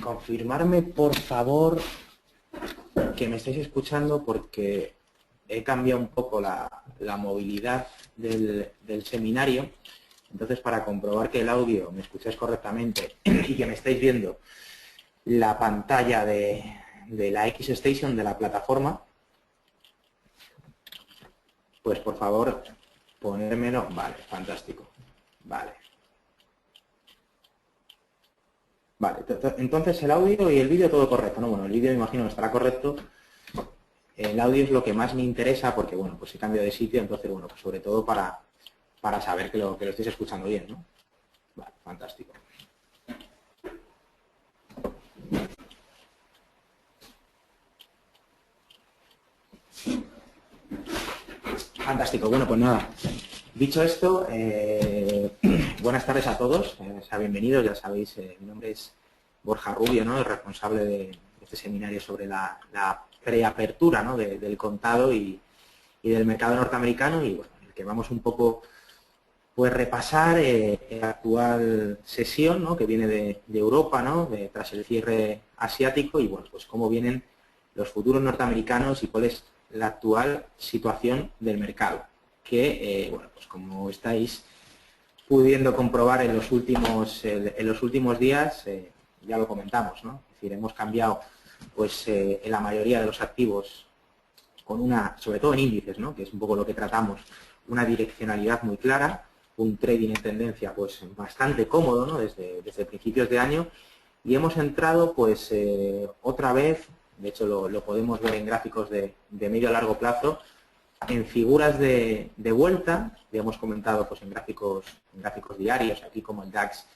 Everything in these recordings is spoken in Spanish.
Confirmarme, por favor, que me estáis escuchando porque he cambiado un poco la movilidad del seminario. Entonces, para comprobar que el audio me escucháis correctamente y que me estáis viendo la pantalla de la X-Station, de la plataforma, pues por favor, ponérmelo. Vale, fantástico. Vale. Vale, entonces el audio y el vídeo todo correcto, ¿no? Bueno, el vídeo me imagino que estará correcto. El audio es lo que más me interesa porque, bueno, pues he cambiado de sitio, entonces, bueno, pues sobre todo para saber que lo estéis escuchando bien, ¿no? Vale, fantástico. Fantástico, bueno, pues nada. Dicho esto, buenas tardes a todos, bienvenidos, ya sabéis, mi nombre es Borja Rubio, ¿no? El responsable de este seminario sobre la preapertura, ¿no? del contado y del mercado norteamericano, y bueno, el que vamos un poco pues repasar la actual sesión, ¿no? Que viene de Europa, ¿no? Tras el cierre asiático, y bueno, pues cómo vienen los futuros norteamericanos y cuál es la actual situación del mercado, que bueno, pues como estáis pudiendo comprobar en los últimos días, ya lo comentamos, ¿no? Es decir, hemos cambiado pues en la mayoría de los activos con una, sobre todo en índices, ¿no? Que es un poco lo que tratamos, una direccionalidad muy clara, un trading en tendencia pues bastante cómodo, ¿no? desde principios de año, y hemos entrado pues otra vez, de hecho lo podemos ver en gráficos de medio a largo plazo, en figuras de vuelta, ya hemos comentado pues en gráficos diarios, aquí como el DAX,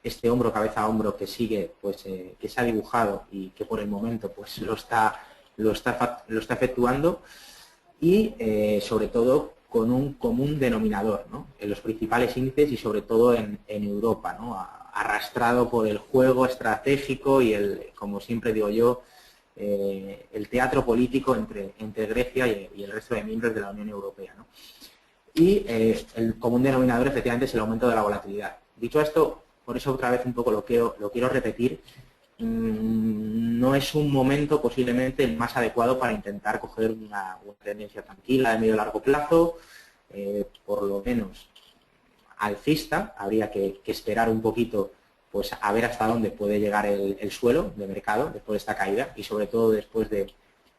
este hombro cabeza a hombro que sigue, pues que se ha dibujado y que por el momento pues lo está efectuando, y sobre todo con un común denominador, ¿no? En los principales índices y sobre todo en Europa, ¿no? Arrastrado por el juego estratégico y como siempre digo yo, el teatro político entre Grecia y el resto de miembros de la Unión Europea, ¿no? Y el común denominador efectivamente es el aumento de la volatilidad. Dicho esto, por eso otra vez un poco lo quiero repetir, no es un momento posiblemente el más adecuado para intentar coger una tendencia tranquila de medio a largo plazo, por lo menos alcista. Habría que esperar un poquito pues a ver hasta dónde puede llegar el suelo de mercado después de esta caída, y sobre todo después de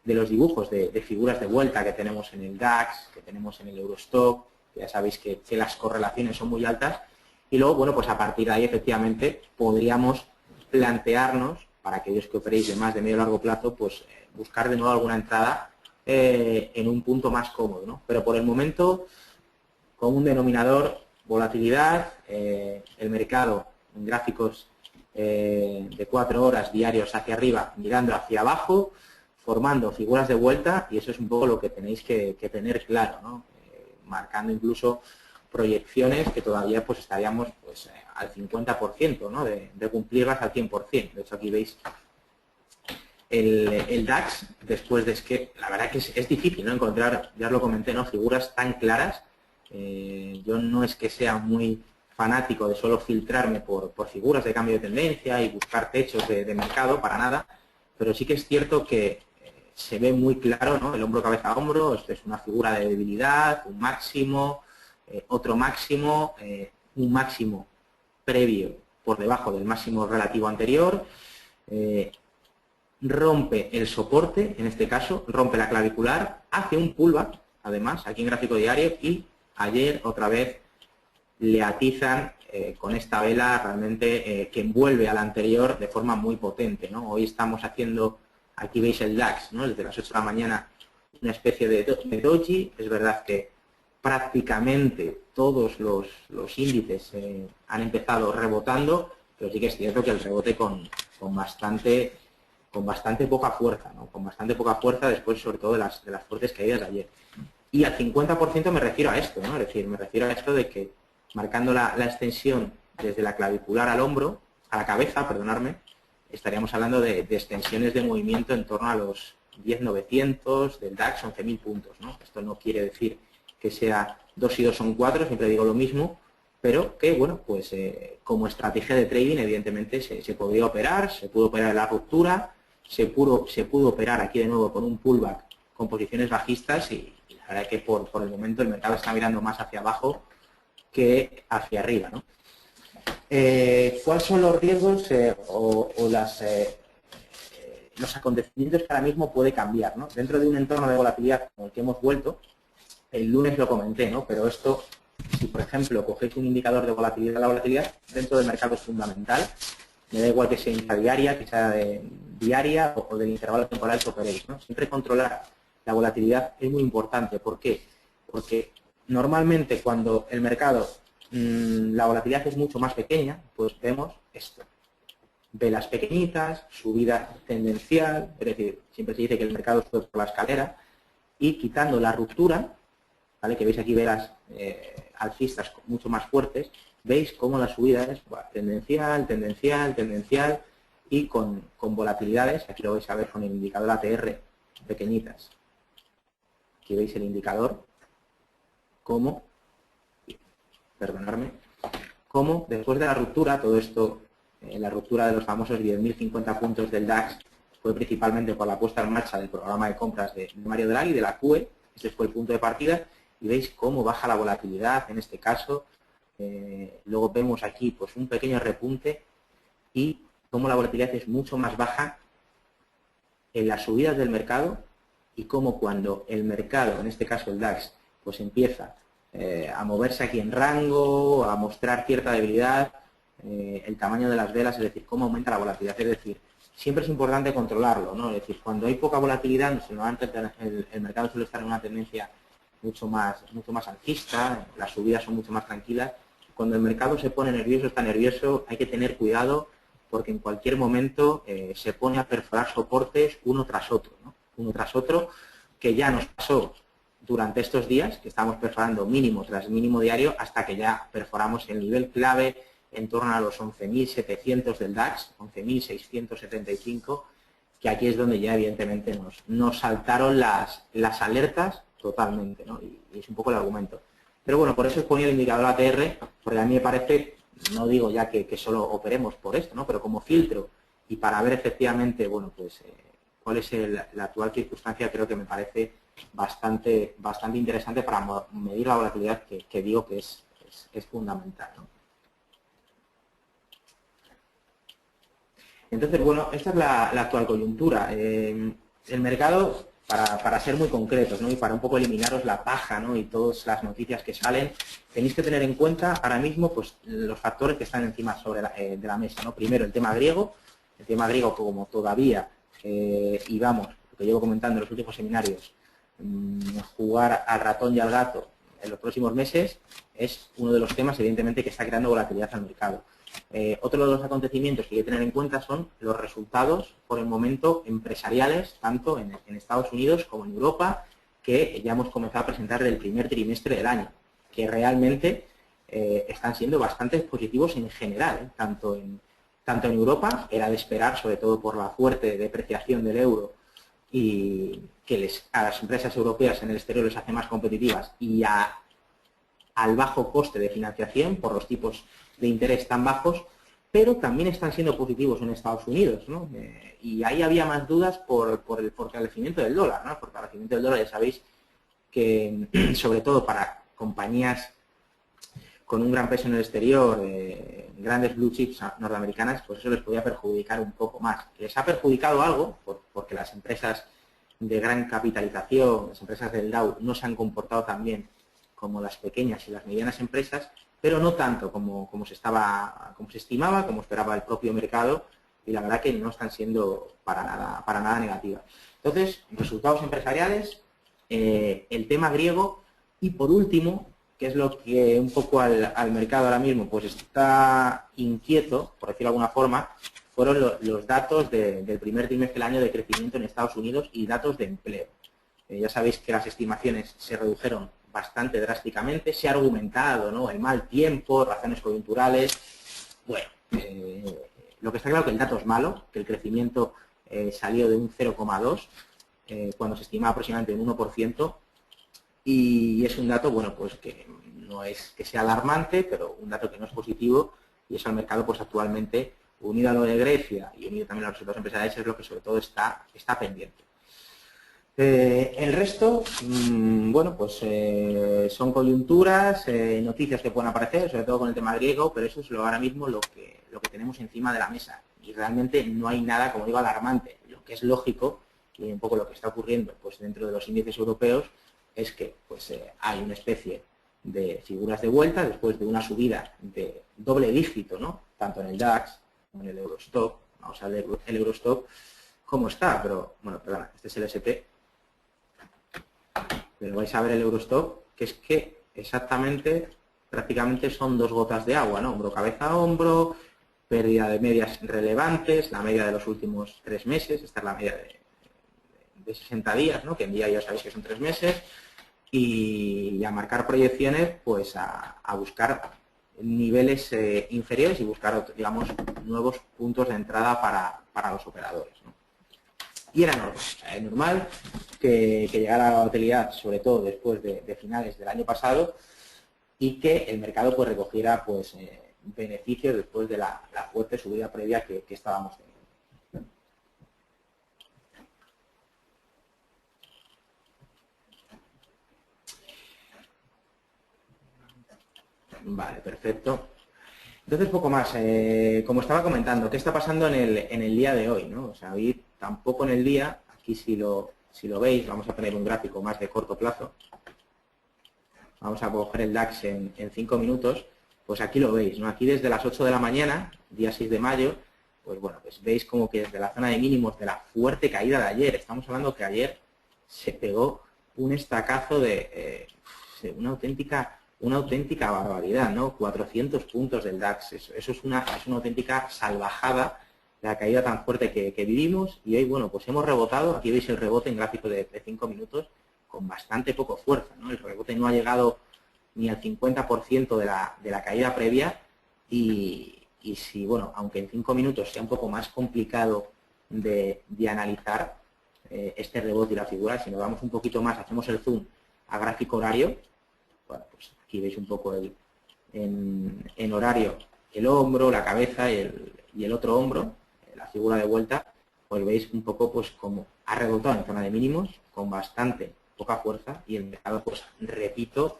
los dibujos de figuras de vuelta que tenemos en el DAX, que tenemos en el Eurostock, que ya sabéis que las correlaciones son muy altas, y luego, bueno, pues a partir de ahí efectivamente podríamos plantearnos, para aquellos que operéis de más de medio a largo plazo, pues buscar de nuevo alguna entrada en un punto más cómodo, ¿no? Pero por el momento, con un denominador, volatilidad, el mercado en gráficos de 4 horas diarios hacia arriba, mirando hacia abajo, formando figuras de vuelta, y eso es un poco lo que tenéis que tener claro, ¿no? Marcando incluso proyecciones que todavía pues estaríamos pues al 50%, ¿no? de cumplirlas al 100%. De hecho, aquí veis el DAX, después de que la verdad que es difícil, ¿no? Encontrar, ya os lo comenté, ¿no? Figuras tan claras. Yo no es que sea muy fanático de solo filtrarme por figuras de cambio de tendencia y buscar techos de mercado, para nada, pero sí que es cierto que se ve muy claro, ¿no? El hombro cabeza a hombro, esto es una figura de debilidad, un máximo, otro máximo, un máximo previo por debajo del máximo relativo anterior, rompe el soporte, en este caso, rompe la clavicular, hace un pullback, además, aquí en gráfico diario, y ayer otra vez le atizan con esta vela realmente que envuelve a la anterior de forma muy potente, ¿no? Hoy estamos haciendo, aquí veis el DAX, ¿no? Desde las 8 de la mañana, una especie de doji. Es verdad que prácticamente todos los índices han empezado rebotando, pero sí que es cierto que el rebote con bastante poca fuerza, ¿no? Con bastante poca fuerza después, sobre todo, de las fuertes caídas de ayer. Y al 50% me refiero a esto, ¿no? Es decir, me refiero a esto de que marcando la extensión desde la clavicular al hombro, a la cabeza, perdonadme, estaríamos hablando de extensiones de movimiento en torno a los 10.900, del DAX 11.000 puntos, ¿no? Esto no quiere decir que sea 2 y 2 son 4, siempre digo lo mismo, pero que, bueno, pues como estrategia de trading, evidentemente, se podría operar, se pudo operar en la ruptura, se pudo operar aquí de nuevo con un pullback con posiciones bajistas y la verdad es que por el momento el mercado está mirando más hacia abajo que hacia arriba, ¿no? ¿Cuáles son los riesgos los acontecimientos que ahora mismo puede cambiar, ¿no? Dentro de un entorno de volatilidad como el que hemos vuelto, el lunes lo comenté, ¿no? Pero esto, si por ejemplo cogéis un indicador de volatilidad, la volatilidad dentro del mercado es fundamental. Me da igual que sea intradiaria, que sea diaria o del intervalo temporal que operéis, ¿no? Siempre controlar la volatilidad es muy importante. ¿Por qué? Porque normalmente cuando el mercado, la volatilidad es mucho más pequeña, pues vemos esto. Velas pequeñitas, subida tendencial, es decir, siempre se dice que el mercado sube por la escalera, y quitando la ruptura, ¿vale? Que veis aquí velas alcistas mucho más fuertes, veis cómo la subida es tendencial, tendencial, tendencial y con volatilidades, aquí lo vais a ver con el indicador ATR pequeñitas. Aquí veis el indicador, cómo, perdonadme, cómo después de la ruptura, todo esto, la ruptura de los famosos 10.050 puntos del DAX fue principalmente por la puesta en marcha del programa de compras de Mario Draghi, de la QE, ese fue el punto de partida, y veis cómo baja la volatilidad en este caso. Luego vemos aquí pues un pequeño repunte y cómo la volatilidad es mucho más baja en las subidas del mercado y cómo cuando el mercado, en este caso el DAX, pues empieza a moverse aquí en rango, a mostrar cierta debilidad, el tamaño de las velas, es decir, cómo aumenta la volatilidad. Es decir, siempre es importante controlarlo, ¿no? Es decir, cuando hay poca volatilidad, normalmente el mercado suele estar en una tendencia mucho más alcista, las subidas son mucho más tranquilas. Cuando el mercado se pone nervioso, está nervioso, hay que tener cuidado porque en cualquier momento se pone a perforar soportes uno tras otro, ¿no? Uno tras otro, que ya nos pasó durante estos días, que estamos perforando mínimo tras mínimo diario, hasta que ya perforamos el nivel clave en torno a los 11.700 del DAX, 11.675, que aquí es donde ya evidentemente nos saltaron las alertas totalmente, ¿no? Y es un poco el argumento. Pero bueno, por eso os ponía el indicador ATR, porque a mí me parece, no digo ya que solo operemos por esto, ¿no? Pero como filtro y para ver efectivamente, bueno, pues cuál es la actual circunstancia, creo que me parece bastante interesante para medir la volatilidad que digo que es fundamental, ¿no? Entonces, bueno, esta es la actual coyuntura. El mercado, para ser muy concretos, ¿no? Y para un poco eliminaros la paja, ¿no? Y todas las noticias que salen, tenéis que tener en cuenta ahora mismo pues los factores que están encima de la mesa, ¿no? Primero, el tema griego como todavía, y vamos, lo que llevo comentando en los últimos seminarios, jugar al ratón y al gato en los próximos meses es uno de los temas, evidentemente, que está creando volatilidad al mercado. Otro de los acontecimientos que hay que tener en cuenta son los resultados, por el momento, empresariales, tanto en Estados Unidos como en Europa, que ya hemos comenzado a presentar del primer trimestre del año, que realmente están siendo bastante positivos en general, tanto en Europa, era de esperar, sobre todo por la fuerte depreciación del euro y que a las empresas europeas en el exterior les hace más competitivas y al bajo coste de financiación por los tipos de interés tan bajos, pero también están siendo positivos en Estados Unidos, ¿no? Y ahí había más dudas por el fortalecimiento del dólar, ¿no? El fortalecimiento del dólar, ya sabéis que, sobre todo para compañías con un gran peso en el exterior, grandes blue chips norteamericanas, pues eso les podía perjudicar un poco más. Les ha perjudicado algo, porque las empresas de gran capitalización, las empresas del Dow, no se han comportado tan bien como las pequeñas y las medianas empresas, pero no tanto como se estimaba, como esperaba el propio mercado, y la verdad que no están siendo para nada negativas. Entonces, resultados empresariales, el tema griego, y por último, que es lo que un poco al mercado ahora mismo pues está inquieto, por decirlo de alguna forma, fueron los datos del primer trimestre del año de crecimiento en Estados Unidos y datos de empleo. Ya sabéis que las estimaciones se redujeron bastante drásticamente, se ha argumentado, ¿no? El mal tiempo, razones coyunturales. Bueno, lo que está claro que el dato es malo, que el crecimiento salió de un 0,2, cuando se estimaba aproximadamente un 1%, y es un dato, bueno, pues que no es que sea alarmante, pero un dato que no es positivo, y eso al mercado pues actualmente, unido a lo de Grecia y unido también a los resultados empresariales, es lo que sobre todo está pendiente. El resto, bueno, pues son coyunturas, noticias que pueden aparecer, sobre todo con el tema griego, pero eso es ahora mismo lo que tenemos encima de la mesa. Y realmente no hay nada, como digo, alarmante. Lo que es lógico, y un poco lo que está ocurriendo pues dentro de los índices europeos, es que pues, hay una especie de figuras de vuelta después de una subida de doble dígito, ¿no? Tanto en el DAX como en el Eurostock. Vamos a ver el Eurostock cómo está, pero, bueno, perdona, este es el SP. Pero vais a ver el Eurostock, que es que exactamente, prácticamente son dos gotas de agua, ¿no? Hombro, cabeza, hombro, pérdida de medias relevantes, la media de los últimos 3 meses, esta es la media de 60 días, ¿no? Que en día ya sabéis que son 3 meses, y a marcar proyecciones, pues a buscar niveles inferiores y buscar, digamos, nuevos puntos de entrada para los operadores, ¿no? Y era normal que llegara la volatilidad, sobre todo después de finales del año pasado, y que el mercado pues recogiera pues beneficios después de la fuerte subida previa que estábamos teniendo. Vale, perfecto. Entonces, poco más. Como estaba comentando, ¿qué está pasando en el día de hoy, ¿no? O sea, hoy tampoco en el día, aquí si lo veis, vamos a poner un gráfico más de corto plazo. Vamos a coger el DAX en 5 minutos, pues aquí lo veis, ¿no? Aquí desde las 8 de la mañana, día 6 de mayo, pues bueno, pues veis como que desde la zona de mínimos de la fuerte caída de ayer, estamos hablando que ayer se pegó un estacazo de una auténtica barbaridad, ¿no? 400 puntos del DAX, eso es una auténtica salvajada, la caída tan fuerte que vivimos, y hoy, bueno, pues hemos rebotado, aquí veis el rebote en gráfico de 5 minutos, con bastante poco fuerza, ¿no? El rebote no ha llegado ni al 50% de la caída previa, y si, bueno, aunque en 5 minutos sea un poco más complicado de analizar este rebote y la figura, si nos vamos un poquito más, hacemos el zoom a gráfico horario, bueno, pues aquí veis un poco en horario el hombro, la cabeza y el otro hombro, la figura de vuelta, pues veis un poco pues como ha rebotado en zona de mínimos con bastante poca fuerza, y el mercado, pues repito,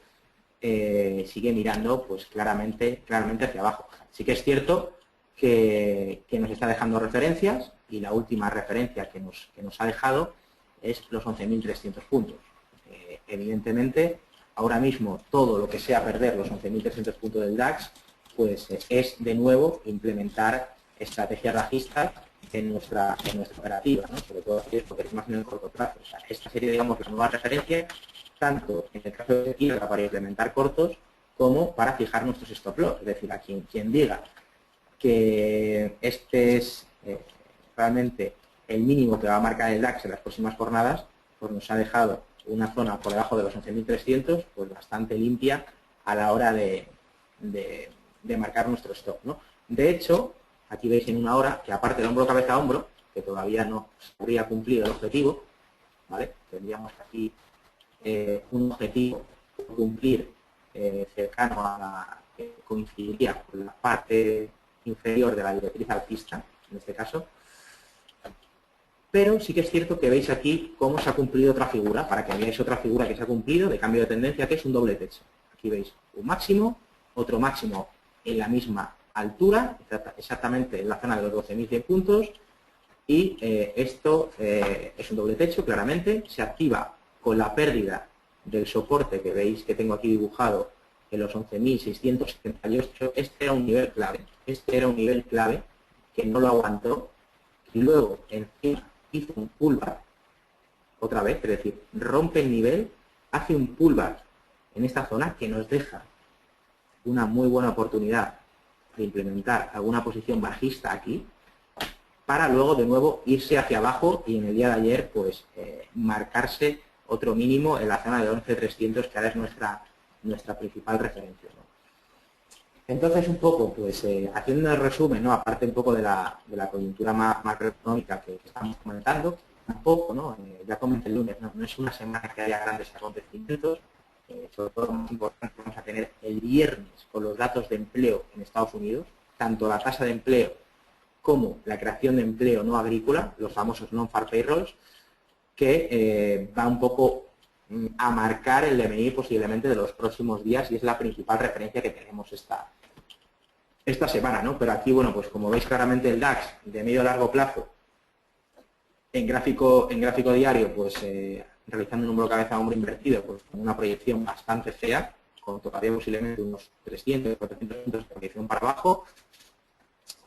sigue mirando pues claramente hacia abajo. Sí que es cierto que nos está dejando referencias, y la última referencia que nos ha dejado es los 11.300 puntos. Evidentemente, ahora mismo todo lo que sea perder los 11.300 puntos del DAX, pues es de nuevo implementar estrategias bajistas en nuestra operativa, ¿no? Sobre todo aquí porque es más en el corto plazo. O sea, esta sería, digamos, la nueva referencia, tanto en el caso de IRA para implementar cortos, como para fijar nuestros stop loss. Es decir, a quien diga que este es realmente el mínimo que va a marcar el DAX en las próximas jornadas, pues nos ha dejado una zona por debajo de los 11.300, pues bastante limpia a la hora de marcar nuestro stop, ¿no? De hecho, aquí veis en una hora que, aparte de hombro, cabeza, hombro, que todavía no se habría cumplido el objetivo, ¿vale? Tendríamos aquí un objetivo por cumplir cercano a la que coincidiría con la parte inferior de la directriz alcista, en este caso. Pero sí que es cierto que veis aquí cómo se ha cumplido otra figura, para que veáis otra figura que se ha cumplido de cambio de tendencia, que es un doble techo. Aquí veis un máximo, otro máximo en la misma altura, exactamente en la zona de los 12.100 puntos, y esto es un doble techo, claramente, se activa con la pérdida del soporte que veis que tengo aquí dibujado en los 11.678. Este era un nivel clave, que no lo aguantó, y luego encima hizo un pullback otra vez, es decir, rompe el nivel, hace un pullback en esta zona que nos deja una muy buena oportunidad de implementar alguna posición bajista aquí, para luego de nuevo irse hacia abajo y en el día de ayer pues marcarse otro mínimo en la zona de 11.300, que ahora es nuestra principal referencia, ¿no? Entonces, un poco, pues haciendo el resumen, ¿no? Aparte un poco de la coyuntura macroeconómica que estamos comentando, tampoco, ¿no? Ya comenté el lunes, ¿no? No es una semana que haya grandes acontecimientos, sobre todo lo más importante, vamos a tener el viernes con los datos de empleo en Estados Unidos, tanto la tasa de empleo como la creación de empleo no agrícola, los famosos non-farm payrolls, que va un poco a marcar el devenir posiblemente de los próximos días y es la principal referencia que tenemos esta semana, ¿no? Pero aquí, bueno, pues como veis claramente el DAX de medio a largo plazo, en gráfico diario, pues realizando un número cabeza a hombro invertido, pues con una proyección bastante fea, con todavía posiblemente unos 300, 400 puntos de proyección para abajo.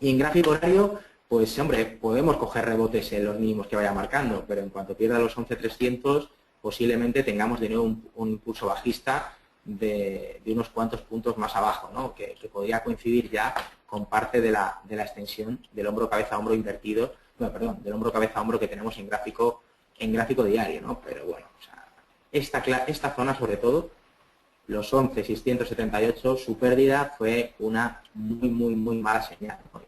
Y en gráfico horario, pues hombre, podemos coger rebotes en los mínimos que vaya marcando, pero en cuanto pierda los 11.300, posiblemente tengamos de nuevo un impulso bajista de unos cuantos puntos más abajo, ¿no? Que podría coincidir ya con parte de la extensión del hombro cabeza a hombro invertido, no, perdón, del hombro cabeza a hombro que tenemos en gráfico diario, ¿no? Pero bueno, o sea, esta zona sobre todo, los 11.678, su pérdida fue una muy mala señal, ¿no?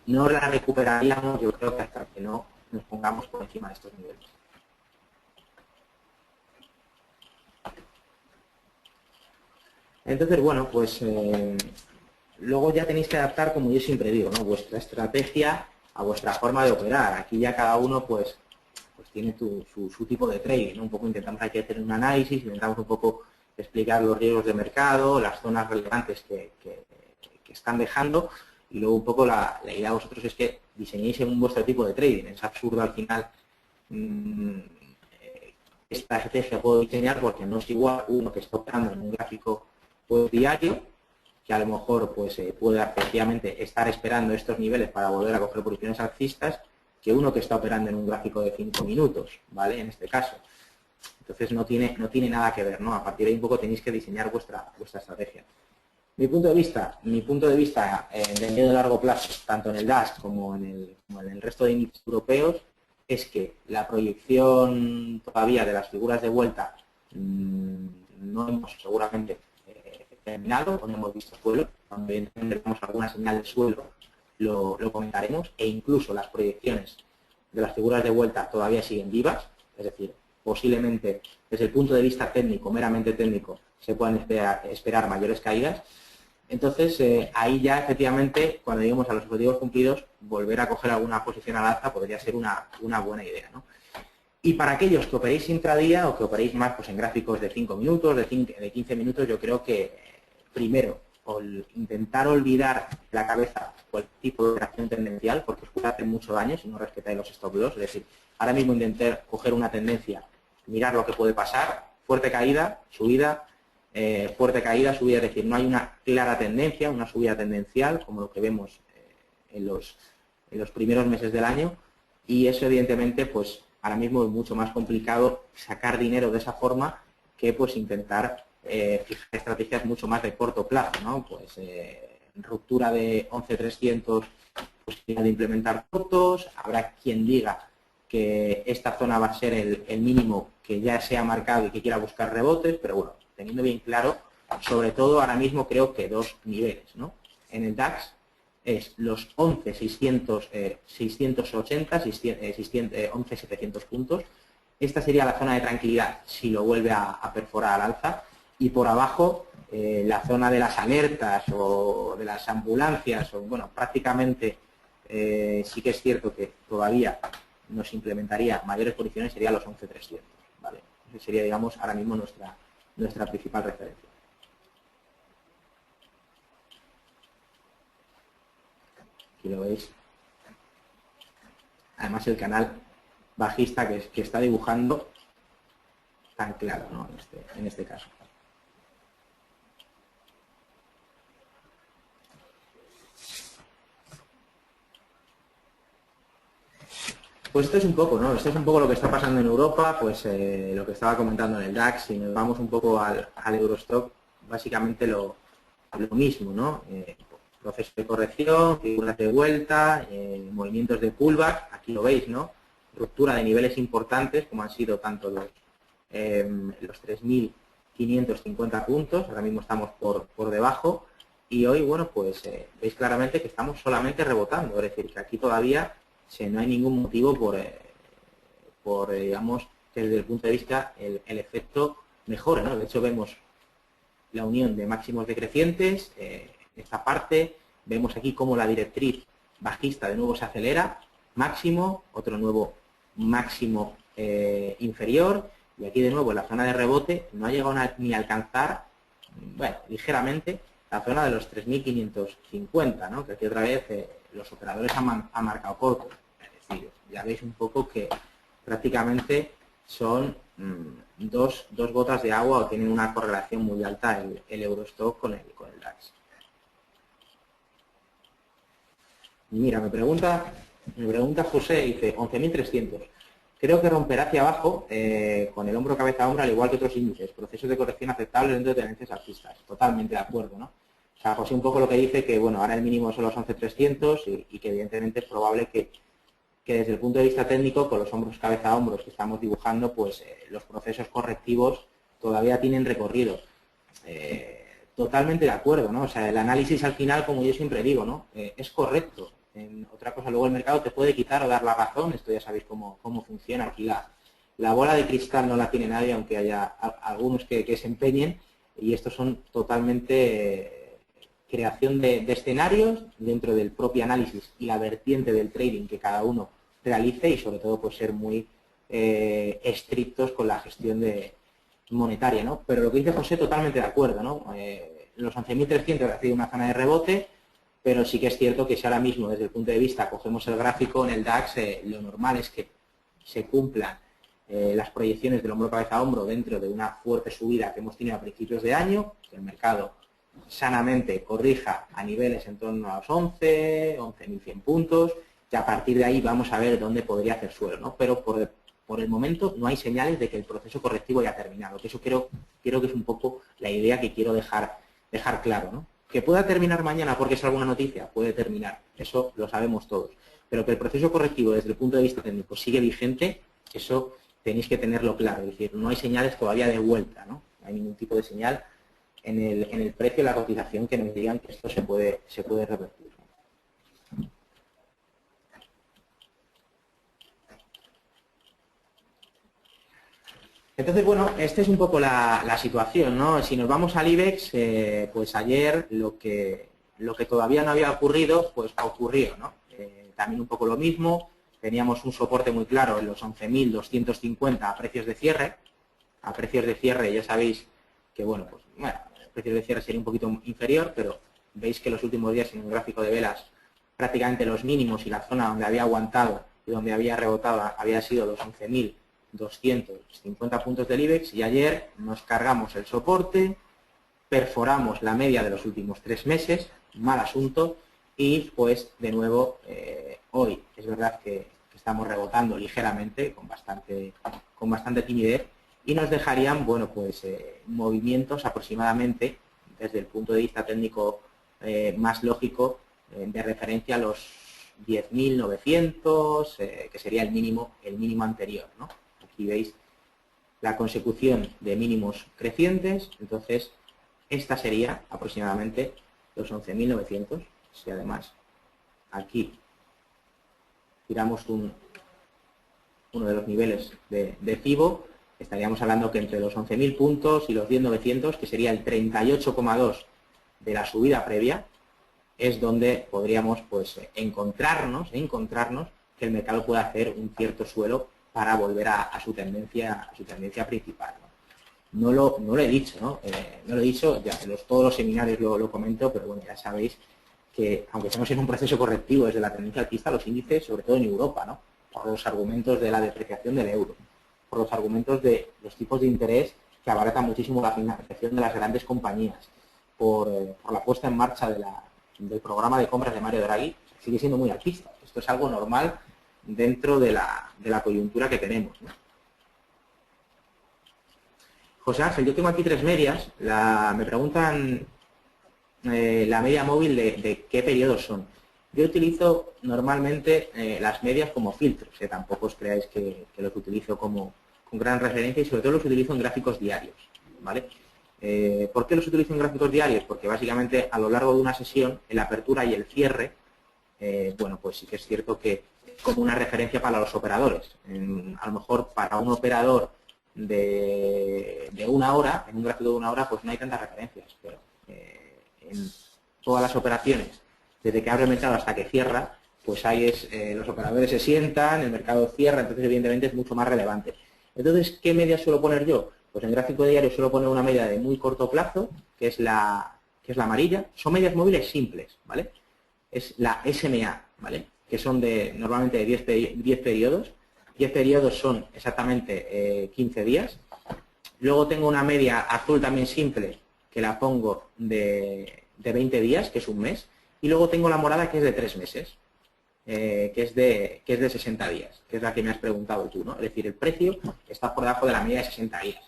No la recuperaríamos, yo creo que hasta que no nos pongamos por encima de estos niveles. Entonces, bueno, pues luego ya tenéis que adaptar, como yo siempre digo, ¿no? Vuestra estrategia a vuestra forma de operar. Aquí ya cada uno pues tiene su tipo de trading, ¿no? Un poco intentamos aquí hacer un análisis, intentamos un poco explicar los riesgos de mercado, las zonas relevantes que están dejando, y luego un poco la idea de vosotros es que diseñéis en vuestro tipo de trading. Es absurdo al final esta estrategia puedo diseñar porque no es igual uno que está operando en un gráfico diario, que a lo mejor pues puede efectivamente estar esperando estos niveles para volver a coger posiciones alcistas, que uno que está operando en un gráfico de 5 minutos, ¿vale? En este caso. Entonces no tiene nada que ver, ¿no? A partir de ahí un poco tenéis que diseñar vuestra estrategia. Mi punto de vista de medio y largo plazo, tanto en el DAX como en el resto de índices europeos, es que la proyección todavía de las figuras de vuelta no hemos seguramente terminado, no hemos visto suelo. Cuando tendremos alguna señal de suelo lo comentaremos, e incluso las proyecciones de las figuras de vuelta todavía siguen vivas, es decir, posiblemente desde el punto de vista técnico, meramente técnico, se puedan esperar mayores caídas. Entonces, ahí ya efectivamente, cuando lleguemos a los objetivos cumplidos, volver a coger alguna posición al alza podría ser una buena idea, ¿no? Y para aquellos que operéis intradía o que operéis más pues, en gráficos de 5 minutos, de 15 minutos, yo creo que primero, intentar olvidar la cabeza cualquier tipo de operación tendencial, porque os puede hacer mucho daño si no respetáis los stop loss. Es decir, ahora mismo intentar coger una tendencia, mirar lo que puede pasar, fuerte caída, subida, fuerte caída, subida, es decir, no hay una clara tendencia, una subida tendencial, como lo que vemos en los primeros meses del año, y eso evidentemente, pues ahora mismo es mucho más complicado sacar dinero de esa forma que pues intentar fijar estrategias mucho más de corto plazo, ¿no? Pues ruptura de 11.300, posibilidad de implementar cortos, habrá quien diga que esta zona va a ser el mínimo que ya se ha marcado y que quiera buscar rebotes, pero bueno, teniendo bien claro, sobre todo ahora mismo creo que dos niveles, ¿no? En el DAX es los 11.680, 11.700 puntos. Esta sería la zona de tranquilidad si lo vuelve a perforar al alza, y por abajo la zona de las alertas o de las ambulancias, o bueno, prácticamente sí que es cierto que todavía nos implementaría mayores posiciones, sería los 11.300, ¿vale? Esa sería, digamos, ahora mismo nuestra principal referencia. Aquí lo veis. Además el canal bajista que está dibujando tan claro, ¿no? En este caso. Pues esto es un poco, ¿no? Esto es un poco lo que está pasando en Europa, pues lo que estaba comentando en el DAX. Si nos vamos un poco al Eurostock, básicamente lo mismo, ¿no? Proceso de corrección, figuras de vuelta, movimientos de pullback, aquí lo veis, ¿no? Ruptura de niveles importantes, como han sido tanto los 3.550 puntos, ahora mismo estamos por debajo, y hoy, bueno, pues veis claramente que estamos solamente rebotando, es decir, que aquí todavía no hay ningún motivo por digamos, desde el punto de vista, el efecto mejore, ¿no? De hecho, vemos la unión de máximos decrecientes, esta parte, vemos aquí cómo la directriz bajista de nuevo se acelera, máximo, otro nuevo máximo inferior, y aquí de nuevo en la zona de rebote no ha llegado ni a alcanzar, bueno, ligeramente, la zona de los 3.550, ¿no? Que aquí otra vez los operadores han marcado corto. Es decir, ya veis un poco que prácticamente son dos gotas de agua o tienen una correlación muy alta el Eurostock con el DAX. Mira, me pregunta José, dice 11.300. Creo que romperá hacia abajo con el hombro cabeza a hombro, al igual que otros índices. Procesos de corrección aceptables dentro de tendencias alcistas. Totalmente de acuerdo, ¿no? O sea, José un poco lo que dice que, bueno, ahora el mínimo son los 11.300 y que evidentemente es probable que desde el punto de vista técnico, con los hombros cabeza a hombros que estamos dibujando, pues los procesos correctivos todavía tienen recorrido. Totalmente de acuerdo, ¿no? O sea, el análisis al final, como yo siempre digo, ¿no? Es correcto. Otra cosa, luego el mercado te puede quitar o dar la razón, esto ya sabéis cómo funciona. Aquí la bola de cristal no la tiene nadie, aunque haya algunos que se empeñen, y estos son totalmente creación de escenarios dentro del propio análisis y la vertiente del trading que cada uno realice, y sobre todo pues ser muy estrictos con la gestión monetaria, ¿no? Pero lo que dice José, totalmente de acuerdo, ¿no? Los 11.300 ha sido una zona de rebote, pero sí que es cierto que si ahora mismo desde el punto de vista cogemos el gráfico en el DAX, lo normal es que se cumplan las proyecciones del hombro cabeza a hombro dentro de una fuerte subida que hemos tenido a principios de año, que el mercado sanamente corrija a niveles en torno a los 11.100 puntos, y a partir de ahí vamos a ver dónde podría hacer suelo, ¿no? Pero por el momento no hay señales de que el proceso correctivo haya terminado, que eso creo que es un poco la idea que quiero dejar claro, ¿no? Que pueda terminar mañana porque es alguna noticia, puede terminar, eso lo sabemos todos, pero que el proceso correctivo desde el punto de vista técnico sigue vigente, eso tenéis que tenerlo claro, es decir, no hay señales todavía de vuelta, ¿no? No hay ningún tipo de señal en el precio de la cotización que nos digan que esto se puede revertir. Entonces, bueno, esta es un poco la situación, ¿no? Si nos vamos al IBEX, pues ayer lo que todavía no había ocurrido, pues ocurrió, ¿no? También un poco lo mismo, teníamos un soporte muy claro en los 11.250 a precios de cierre. A precios de cierre ya sabéis que, bueno, pues, bueno, precios de cierre sería un poquito inferior, pero veis que los últimos días en el gráfico de velas prácticamente los mínimos y la zona donde había aguantado y donde había rebotado había sido los 11.250 puntos del IBEX, y ayer nos cargamos el soporte, perforamos la media de los últimos 3 meses, mal asunto, y pues de nuevo hoy es verdad que estamos rebotando ligeramente, con bastante timidez, y nos dejarían, bueno, pues movimientos aproximadamente desde el punto de vista técnico más lógico de referencia a los 10.900, que sería el mínimo anterior, ¿no? Aquí veis la consecución de mínimos crecientes, entonces esta sería aproximadamente los 11.900, si además aquí tiramos uno de los niveles de FIBO, estaríamos hablando que entre los 11.000 puntos y los 10.900, que sería el 38,2 de la subida previa, es donde podríamos pues encontrarnos que el mercado pueda hacer un cierto suelo para volver a su tendencia principal, ¿no? No lo he dicho, ¿no? No lo he dicho, ya en todos los seminarios lo comento, pero bueno, ya sabéis que aunque estamos en un proceso correctivo desde la tendencia alcista, los índices, sobre todo en Europa, ¿no? Por los argumentos de la depreciación del euro, por los argumentos de los tipos de interés que abaratan muchísimo la financiación de las grandes compañías, por la puesta en marcha del programa de compras de Mario Draghi, sigue siendo muy alcista. Esto es algo normal dentro de la coyuntura que tenemos, ¿no? José Ángel, yo tengo aquí 3 medias. Me preguntan la media móvil de qué periodos son. Yo utilizo normalmente las medias como filtros, tampoco os creáis que los utilizo con gran referencia, y sobre todo los utilizo en gráficos diarios, ¿vale? ¿Por qué los utilizo en gráficos diarios? Porque básicamente a lo largo de una sesión, en la apertura y el cierre, bueno, pues sí que es cierto que es como una referencia para los operadores. A lo mejor para un operador de una hora, en un gráfico de una hora, pues no hay tantas referencias, pero en todas las operaciones, desde que abre el mercado hasta que cierra, pues ahí los operadores se sientan, el mercado cierra, entonces evidentemente es mucho más relevante. Entonces, ¿qué media suelo poner yo? Pues en gráfico diario suelo poner una media de muy corto plazo, que es la amarilla. Son medias móviles simples, ¿vale? Es la SMA, ¿vale? Que son normalmente de 10 periodos. 10 periodos son exactamente 15 días. Luego tengo una media azul también simple, que la pongo de 20 días, que es un mes. Y luego tengo la morada, que es de 3 meses. Que es de 60 días, que es la que me has preguntado tú, ¿no? Es decir, el precio está por debajo de la media de 60 días.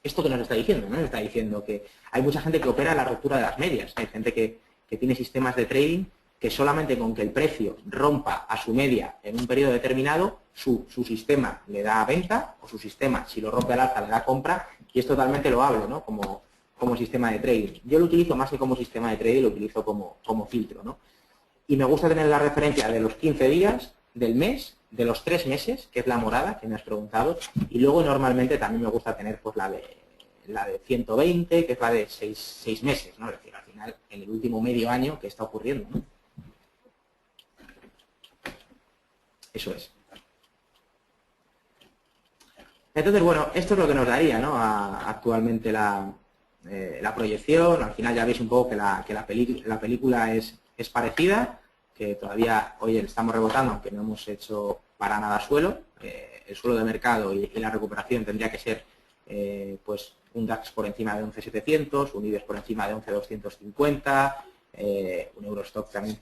¿Esto qué nos está diciendo? Nos está diciendo que hay mucha gente que opera la ruptura de las medias. Hay gente que tiene sistemas de trading que solamente con que el precio rompa a su media en un periodo determinado, su sistema le da venta, o su sistema, si lo rompe al alza, le da compra, y es totalmente loable, ¿no? Como sistema de trading. Yo lo utilizo más que como sistema de trading, lo utilizo como filtro, ¿no? Y me gusta tener la referencia de los 15 días, del mes, de los 3 meses, que es la morada, que me has preguntado, y luego normalmente también me gusta tener pues la de 120, que es la de 6 meses, ¿no? Es decir, al final, en el último medio año, ¿qué está ocurriendo, ¿no? Eso es. Entonces, bueno, esto es lo que nos daría, ¿no? Actualmente la proyección. Al final ya veis un poco que la película es parecida, que todavía hoy estamos rebotando, aunque no hemos hecho para nada suelo. El suelo de mercado y la recuperación tendría que ser pues un DAX por encima de 11.700, un IBEX por encima de 11.250, un Eurostock también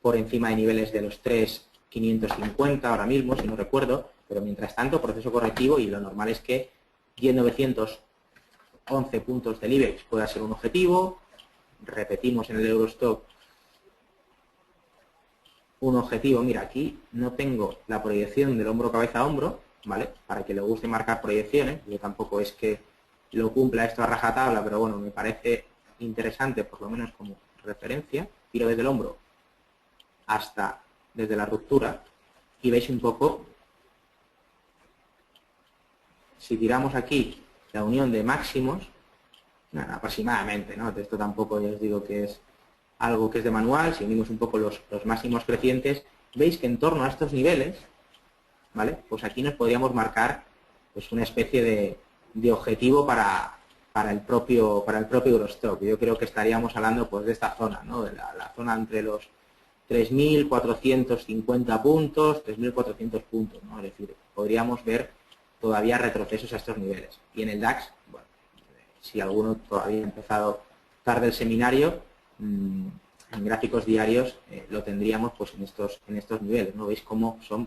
por encima de niveles de los 3.550 ahora mismo, si no recuerdo, pero mientras tanto proceso correctivo, y lo normal es que 10.911 puntos del IBEX pueda ser un objetivo. Repetimos en el Eurostock un objetivo. Mira, aquí no tengo la proyección del hombro cabeza a hombro, ¿vale? Para que le guste marcar proyecciones. Yo tampoco es que lo cumpla esto a rajatabla, pero bueno, me parece interesante, por lo menos como referencia. Tiro desde el hombro hasta desde la ruptura y veis un poco, si tiramos aquí la unión de máximos, aproximadamente, ¿no? Esto tampoco ya os digo que es algo que es de manual. Si unimos un poco los máximos crecientes, veis que en torno a estos niveles, ¿vale? Pues aquí nos podríamos marcar pues una especie de objetivo para el propio Eurostock. Yo creo que estaríamos hablando pues de esta zona, ¿no? De la zona entre los 3.450 puntos, 3.400 puntos, ¿no? Es decir, podríamos ver todavía retrocesos a estos niveles. Y en el DAX, bueno, si alguno todavía ha empezado tarde el seminario, en gráficos diarios lo tendríamos pues en estos niveles, ¿no? Veis cómo son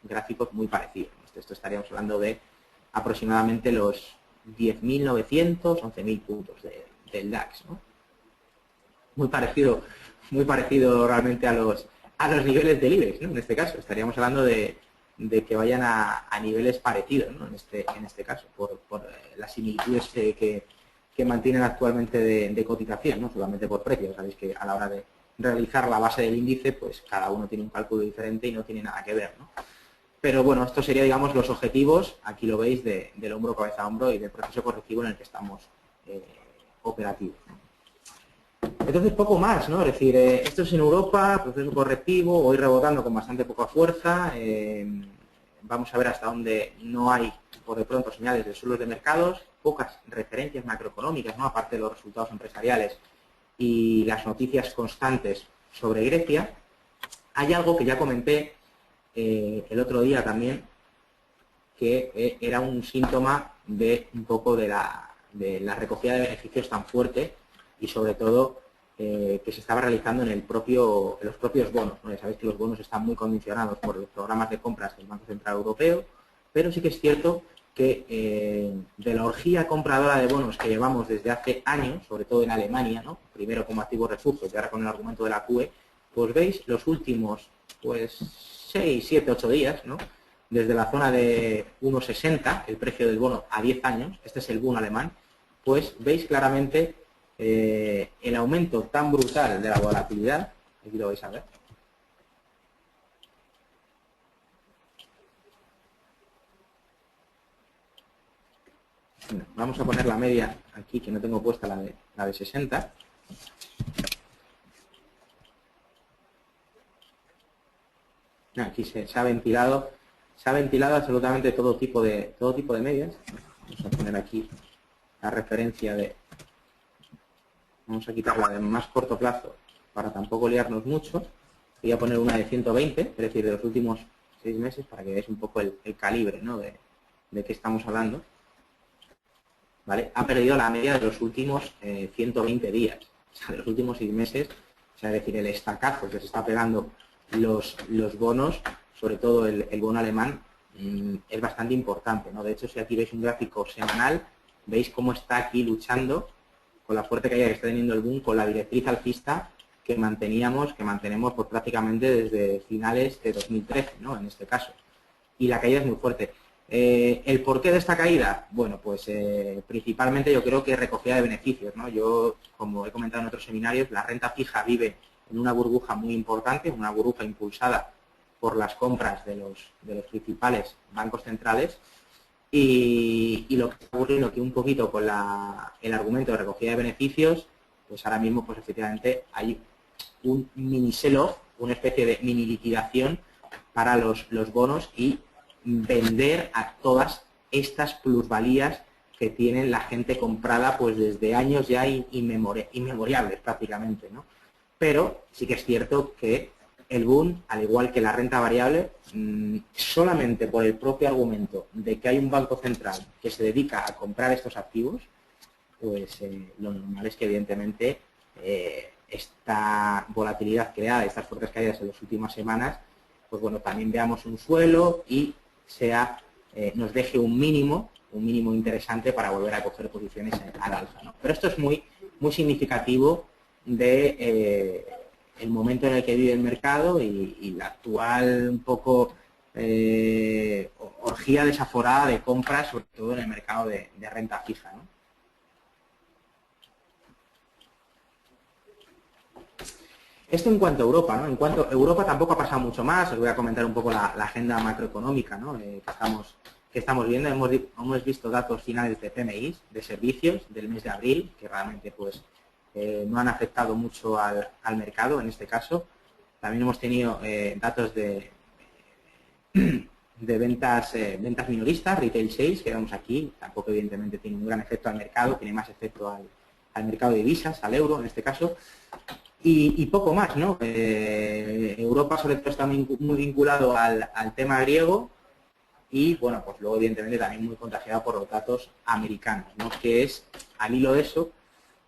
gráficos muy parecidos. Esto estaríamos hablando de aproximadamente los 10.900, 11.000 puntos del DAX, ¿no? Muy parecido realmente a los niveles del IBEX, ¿no? En este caso, estaríamos hablando de que vayan a niveles parecidos, ¿no? En este caso, por las similitudes que mantienen actualmente de cotización, no solamente por precio. Sabéis que a la hora de realizar la base del índice, pues cada uno tiene un cálculo diferente y no tiene nada que ver, ¿no? Pero bueno, esto sería, digamos, los objetivos, aquí lo veis, del hombro cabeza a hombro y del proceso correctivo en el que estamos operativos, ¿no? Entonces, poco más, ¿no? Es decir, esto es en Europa, proceso correctivo, hoy rebotando con bastante poca fuerza. Vamos a ver hasta dónde no hay, por de pronto, señales de suelos de mercados, pocas referencias macroeconómicas, ¿no? Aparte de los resultados empresariales y las noticias constantes sobre Grecia. Hay algo que ya comenté el otro día también, que era un síntoma de un poco de la recogida de beneficios tan fuerte y sobre todo que se estaba realizando en los propios bonos, ¿no? Ya sabéis que los bonos están muy condicionados por los programas de compras del Banco Central Europeo, pero sí que es cierto que de la orgía compradora de bonos que llevamos desde hace años, sobre todo en Alemania, ¿no? Primero como activo refugio y ahora con el argumento de la QE, pues veis los últimos pues 6, 7, 8 días, ¿no? Desde la zona de 1,60, el precio del bono a 10 años, este es el bono alemán, pues veis claramente el aumento tan brutal de la volatilidad. Aquí lo vais a ver. Bueno, vamos a poner la media aquí, que no tengo puesta la de 60. Aquí se ha ventilado absolutamente todo tipo de medias. Vamos a poner aquí la referencia de... Vamos a quitar la de más corto plazo para tampoco liarnos mucho. Voy a poner una de 120, es decir, de los últimos 6 meses, para que veáis un poco el calibre, ¿no?, de qué estamos hablando. ¿Vale? Ha perdido la media de los últimos 120 días, o sea, de los últimos 6 meses, o sea, es decir, el estacazo que se está pegando los bonos, sobre todo el bono alemán, es bastante importante, ¿no? De hecho, si aquí veis un gráfico semanal, veis cómo está aquí luchando con la fuerte caída que está teniendo el boom, con la directriz alcista que mantenemos pues, prácticamente desde finales de 2013, ¿no?, en este caso. Y la caída es muy fuerte. ¿El porqué de esta caída? Bueno, pues principalmente yo creo que recogida de beneficios, ¿no? Yo, como he comentado en otros seminarios, la renta fija vive en una burbuja muy importante, una burbuja impulsada por las compras de los principales bancos centrales, y lo que está ocurriendo que un poquito con el argumento de recogida de beneficios, pues ahora mismo pues efectivamente hay un mini sell-off, una especie de mini liquidación para los bonos y vender a todas estas plusvalías que tiene la gente comprada pues desde años ya inmemoriables prácticamente, ¿no? Pero sí que es cierto que el boom, al igual que la renta variable, solamente por el propio argumento de que hay un banco central que se dedica a comprar estos activos, pues lo normal es que evidentemente esta volatilidad creada, estas fuertes caídas en las últimas semanas, pues bueno, también veamos un suelo y nos deje un mínimo interesante para volver a coger posiciones al alza, ¿no? Pero esto es muy significativo de el momento en el que vive el mercado y la actual un poco orgía desaforada de compras, sobre todo en el mercado de renta fija, ¿no? Esto en cuanto a Europa, ¿no? En cuanto a Europa tampoco ha pasado mucho más. Os voy a comentar un poco la agenda macroeconómica, ¿no?, que estamos viendo. Hemos visto datos finales de PMI, de servicios, del mes de abril, que realmente pues no han afectado mucho al mercado en este caso. También hemos tenido datos de ventas minoristas, retail sales, que vemos aquí. Tampoco evidentemente tiene un gran efecto al mercado, tiene más efecto al mercado de divisas, al euro en este caso. Y poco más, ¿no? Europa sobre todo está muy vinculado al tema griego y, bueno, pues luego evidentemente también muy contagiado por los datos americanos, ¿no?, que es, al hilo de eso,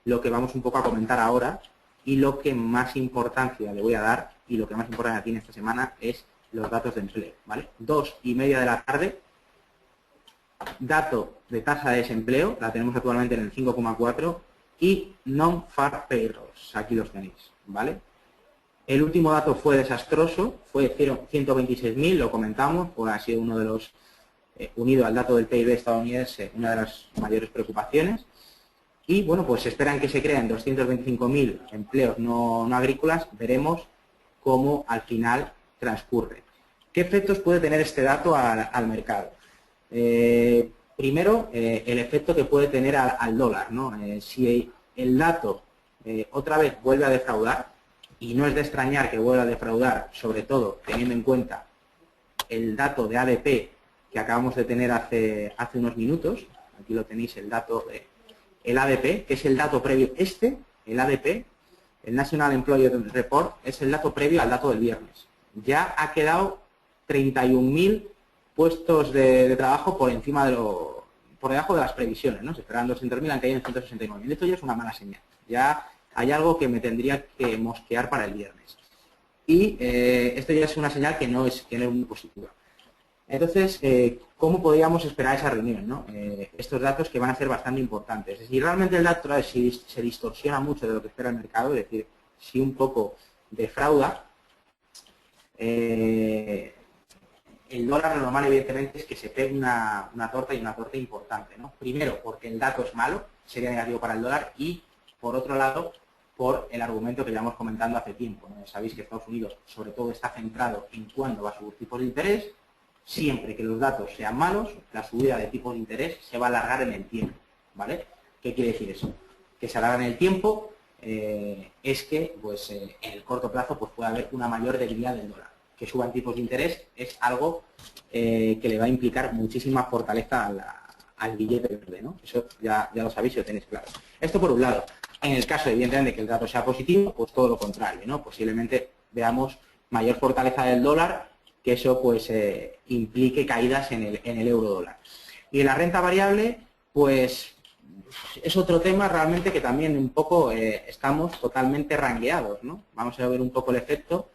lo que vamos un poco a comentar ahora y lo que más importancia le voy a dar y lo que más importancia tiene esta semana es los datos de empleo, ¿vale? 2:30 de la tarde, dato de tasa de desempleo, la tenemos actualmente en el 5,4, y non-farm payrolls, aquí los tenéis, ¿vale? El último dato fue desastroso, fue 126.000, lo comentamos, pues ha sido uno de los, unido al dato del PIB estadounidense, una de las mayores preocupaciones. Y bueno, pues se esperan que se creen 225.000 empleos no agrícolas, veremos cómo al final transcurre. ¿Qué efectos puede tener este dato al mercado? Primero, el efecto que puede tener al dólar, ¿no? Si el dato otra vez vuelve a defraudar, y no es de extrañar que vuelva a defraudar, sobre todo teniendo en cuenta el dato de ADP que acabamos de tener hace unos minutos, aquí lo tenéis, el dato de el ADP, que es el dato previo, el ADP, el National Employment Report, es el dato previo al dato del viernes. Ya ha quedado 31.000 puestos de trabajo por encima por debajo de las previsiones, ¿no? Se esperaban 200.000, han caído en 169. Y esto ya es una mala señal. Ya hay algo que me tendría que mosquear para el viernes. Y esto ya es una señal que no es muy positiva. Entonces, ¿cómo podríamos esperar esa reunión, ¿no? Estos datos que van a ser bastante importantes. Si realmente el dato se distorsiona mucho de lo que espera el mercado, es decir, si un poco defrauda, el dólar lo normal, evidentemente, es que se pegue una torta y una torta importante, ¿no? Primero, porque el dato es malo, sería negativo para el dólar, y, por otro lado, por el argumento que llevamos comentando hace tiempo, ¿no? Sabéis que Estados Unidos, sobre todo, está centrado en cuándo va a subir tipos de interés. siempre que los datos sean malos, la subida de tipos de interés se va a alargar en el tiempo, ¿vale? ¿Qué quiere decir eso? Que se alarga en el tiempo es que pues, en el corto plazo pues, puede haber una mayor debilidad del dólar. Que suban tipos de interés es algo que le va a implicar muchísima fortaleza al billete verde, ¿no? Eso ya lo sabéis y lo tenéis claro. Esto por un lado. En el caso, evidentemente, de que el dato sea positivo, pues todo lo contrario, ¿no? Posiblemente veamos mayor fortaleza del dólar, que eso pues implique caídas en el euro dólar. Y en la renta variable, pues es otro tema realmente que también un poco estamos totalmente rangueados, ¿no? Vamos a ver un poco el efecto,